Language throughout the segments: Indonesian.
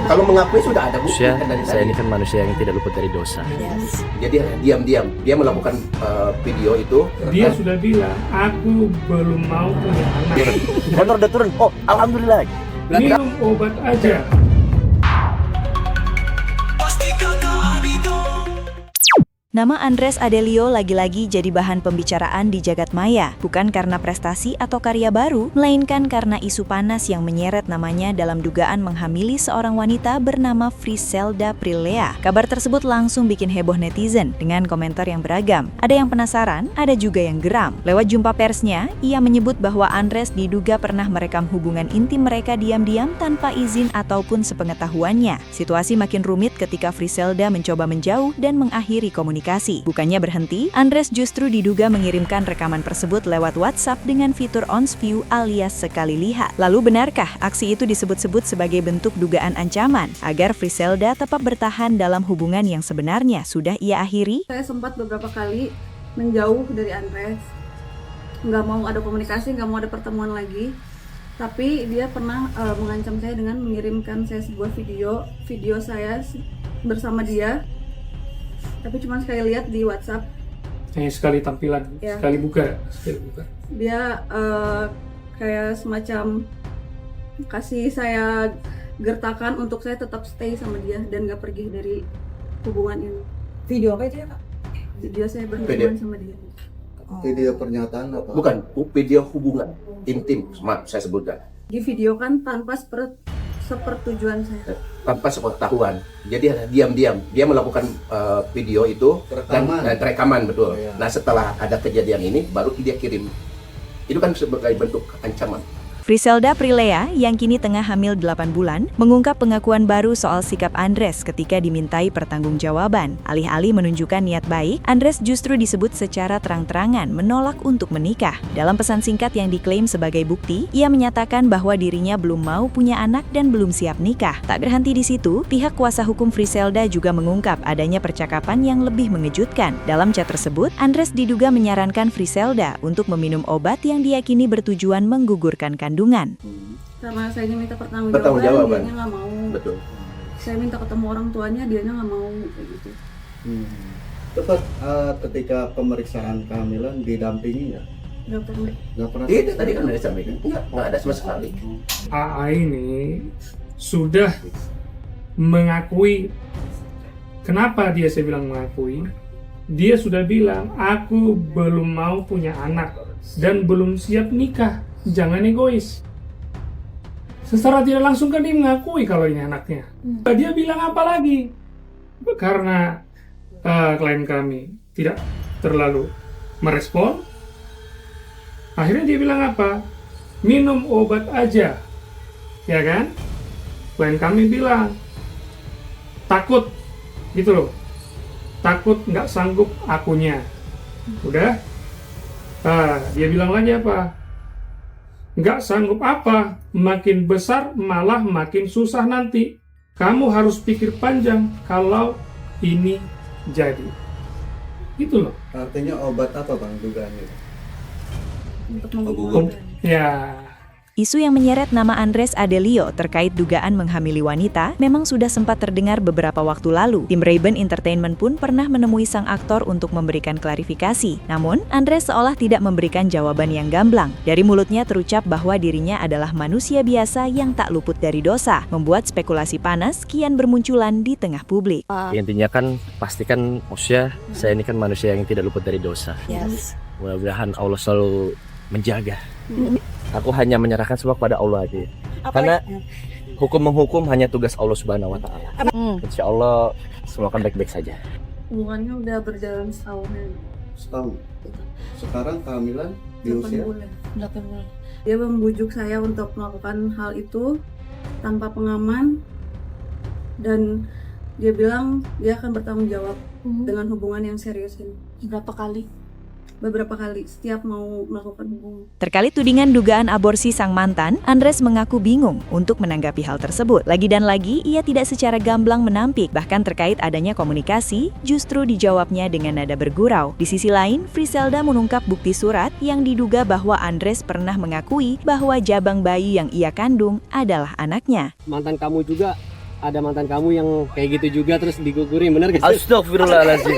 Kalau mengakui sudah ada bukti Manusia, kan dari saya tadi. ini kan manusia yang tidak luput dari dosa. Jadi diam-diam dia melakukan video itu. Dia sudah bilang, aku belum mau punya anak. Motor udah turun. Oh, alhamdulillah. Minum obat aja. Nama Andres Adelio lagi-lagi jadi bahan pembicaraan di jagat maya, bukan karena prestasi atau karya baru, melainkan karena isu panas yang menyeret namanya dalam dugaan menghamili seorang wanita bernama Friselda Prilea. Kabar tersebut langsung bikin heboh netizen dengan komentar yang beragam. Ada yang penasaran, ada juga yang geram. Lewat jumpa persnya, ia menyebut bahwa Andres diduga pernah merekam hubungan intim mereka diam-diam tanpa izin ataupun sepengetahuannya. Situasi makin rumit ketika Friselda mencoba menjauh dan mengakhiri komunikasi. Bukannya berhenti, Andres justru diduga mengirimkan rekaman tersebut lewat WhatsApp dengan fitur on view alias sekali lihat. Lalu benarkah aksi itu disebut-sebut sebagai bentuk dugaan ancaman agar Friselda tetap bertahan dalam hubungan yang sebenarnya sudah ia akhiri? Saya sempat beberapa kali menjauh dari Andres, nggak mau ada komunikasi, nggak mau ada pertemuan lagi. Tapi dia pernah mengancam saya dengan mengirimkan saya sebuah video saya bersama dia. Tapi cuma sekali lihat di WhatsApp. Hanya sekali tampilan, Ya. sekali buka. Dia kayak semacam kasih saya gertakan untuk saya tetap stay sama dia dan nggak pergi dari hubungan ini. Video apa itu ya, Kak? Video saya berhubungan sama dia. Video pernyataan apa? Bukan video hubungan intim, maaf saya sebutkan. Di video kan tanpa sepertujuan saya. Tanpa sepengetahuan. Jadi diam-diam dia melakukan video itu Rekaman. dan rekaman betul. Oh, iya. Nah setelah ada kejadian ini baru dia kirim. Itu kan sebagai bentuk ancaman. Friselda Prilea yang kini tengah hamil 8 bulan mengungkap pengakuan baru soal sikap Andres ketika dimintai pertanggungjawaban. Alih-alih menunjukkan niat baik, Andres justru disebut secara terang-terangan menolak untuk menikah. Dalam pesan singkat yang diklaim sebagai bukti, ia menyatakan bahwa dirinya belum mau punya anak dan belum siap nikah. Tak berhenti di situ, pihak kuasa hukum Friselda juga mengungkap adanya percakapan yang lebih mengejutkan. Dalam chat tersebut, Andres diduga menyarankan Friselda untuk meminum obat yang diyakini bertujuan menggugurkan kandungan. Karena saya minta Pertanggungjawaban. pertanggungjawaban, dianya nggak mau. Betul. Saya minta ketemu orang tuanya, dianya nggak mau kayak gitu. Tepat ketika pemeriksaan kehamilan didampingi nggak? Nggak pernah. Nggak pernah. Itu tadi kan dari sampaikan. Nggak ada sama sekali. AA ini sudah mengakui. Kenapa saya bilang mengakui? Dia sudah bilang, aku belum mau punya anak dan belum siap nikah. Jangan egois. Secara tidak langsung kan dia mengakui kalau ini anaknya. Dia bilang apa lagi? Karena klien kami tidak terlalu merespon, akhirnya dia bilang apa? Minum obat aja, ya kan? Klien kami bilang takut, gitu loh. Takut nggak sanggup akunya. Udah, dia bilang lagi apa? Nggak sanggup apa, makin besar malah makin susah nanti. Kamu harus pikir panjang kalau ini jadi. Gitu loh. Artinya obat apa bang dugaannya? Untuk menggugurkan. Ya, Isu yang menyeret nama Andres Adelio terkait dugaan menghamili wanita memang sudah sempat terdengar beberapa waktu lalu. Tim Ray-Ban Entertainment pun pernah menemui sang aktor untuk memberikan klarifikasi. Namun, Andres seolah tidak memberikan jawaban yang gamblang. Dari mulutnya terucap bahwa dirinya adalah manusia biasa yang tak luput dari dosa, membuat spekulasi panas kian bermunculan di tengah publik. Intinya kan pastikan manusia, saya ini kan manusia yang tidak luput dari dosa. Yes. Mudah-mudahan Allah selalu menjaga. Aku hanya menyerahkan semua kepada Allah aja. Karena hukum menghukum hanya tugas Allah Subhanahu wa taala. Insya Allah semua akan baik-baik saja. Hubungannya udah berjalan setahun. Setahun. Sekarang kehamilan di 8 usia bulan. 8 bulan. Dia membujuk saya untuk melakukan hal itu tanpa pengaman, dan dia bilang dia akan bertanggung jawab dengan hubungan yang serius ini. Berapa kali? Beberapa kali setiap mau melakukan hubungan. Terkait tudingan dugaan aborsi sang mantan, Andres mengaku bingung untuk menanggapi hal tersebut. Lagi dan lagi, ia tidak secara gamblang menampik, bahkan terkait adanya komunikasi, justru dijawabnya dengan nada bergurau. Di sisi lain, Friselda mengungkap bukti surat yang diduga bahwa Andres pernah mengakui bahwa jabang bayi yang ia kandung adalah anaknya. Mantan kamu juga ada mantan kamu yang kayak gitu juga terus digugurin, bener gak sih? Astagfirullahaladzim.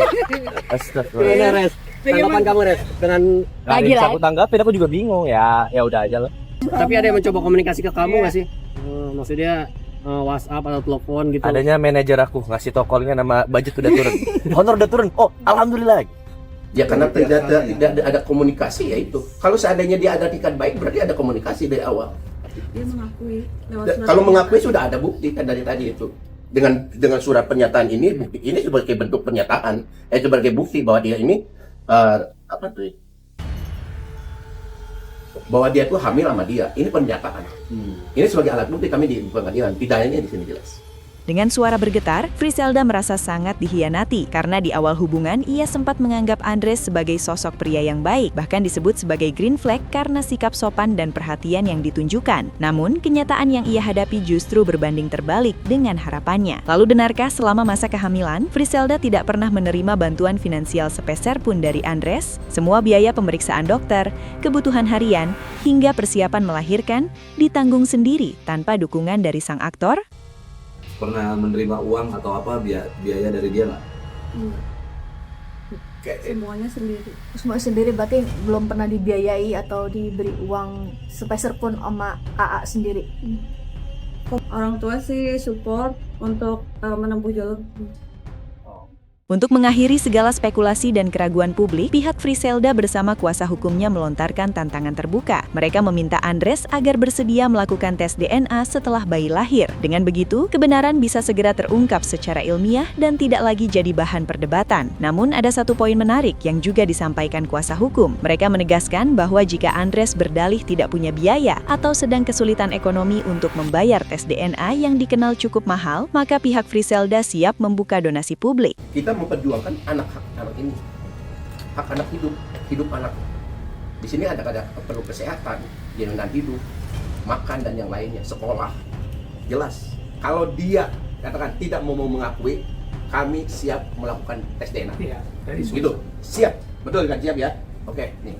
Astagfirullah. Gimana, Res? Tanggapan kamu, Res? Dengan Gak ada yang bisa aku tanggapin, aku juga bingung ya. Ya udah aja lah. tapi ada yang mencoba komunikasi ke kamu gak sih? Maksudnya WhatsApp atau telepon gitu? Adanya manajer aku ngasih tau call-nya, nama budget udah turun, honor udah turun. Oh, alhamdulillah. Ya karena tidak ada komunikasi ya itu. Kalau seandainya dia ada itikat baik berarti ada komunikasi dari awal. Dia mengakui lewat surat Kalau mengakui pernyataan. sudah ada bukti kan dari tadi itu. Dengan surat pernyataan ini, bukti ini sebagai bentuk pernyataan, sebagai bukti bahwa dia ini apa tuh? Bahwa dia tuh hamil sama dia. Ini pernyataan. Ini sebagai alat bukti kami di pengadilan. Pidana di sini jelas. Dengan suara bergetar, Friselda merasa sangat dikhianati karena di awal hubungan ia sempat menganggap Andres sebagai sosok pria yang baik, bahkan disebut sebagai green flag karena sikap sopan dan perhatian yang ditunjukkan. Namun, kenyataan yang ia hadapi justru berbanding terbalik dengan harapannya. Lalu benarkah selama masa kehamilan, Friselda tidak pernah menerima bantuan finansial sepeser pun dari Andres? Semua biaya pemeriksaan dokter, kebutuhan harian, hingga persiapan melahirkan ditanggung sendiri tanpa dukungan dari sang aktor? Pernah menerima uang atau apa biaya dari dia nggak? Semuanya sendiri. Semua sendiri berarti belum pernah dibiayai atau diberi uang sepeser pun sama AA sendiri. Orang tua sih support untuk menempuh jalur. Untuk mengakhiri segala spekulasi dan keraguan publik, pihak Friselda bersama kuasa hukumnya melontarkan tantangan terbuka. Mereka meminta Andres agar bersedia melakukan tes DNA setelah bayi lahir. Dengan begitu, kebenaran bisa segera terungkap secara ilmiah dan tidak lagi jadi bahan perdebatan. Namun ada satu poin menarik yang juga disampaikan kuasa hukum. Mereka menegaskan bahwa jika Andres berdalih tidak punya biaya atau sedang kesulitan ekonomi untuk membayar tes DNA yang dikenal cukup mahal, maka pihak Friselda siap membuka donasi publik. Kita memperjuangkan hak anak ini, hak anak hidup anak. Di sini ada perlu kesehatan, jaminan hidup, makan dan yang lainnya, sekolah. Jelas. Kalau dia katakan tidak mau mengakui, kami siap melakukan tes DNA. Iya, Gitu, siap, betul kan, siap ya? Oke, nih,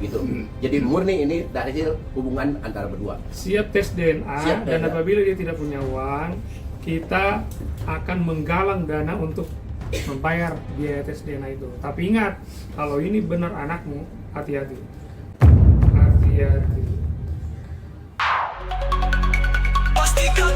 gitu. Jadi murni ini dari hasil hubungan antara berdua. Siap tes DNA, Siap dan DNA. apabila dia tidak punya uang, kita akan menggalang dana untuk membayar biaya tes DNA itu. Tapi ingat, kalau ini benar anakmu, hati-hati. Hati-hati. Pastikan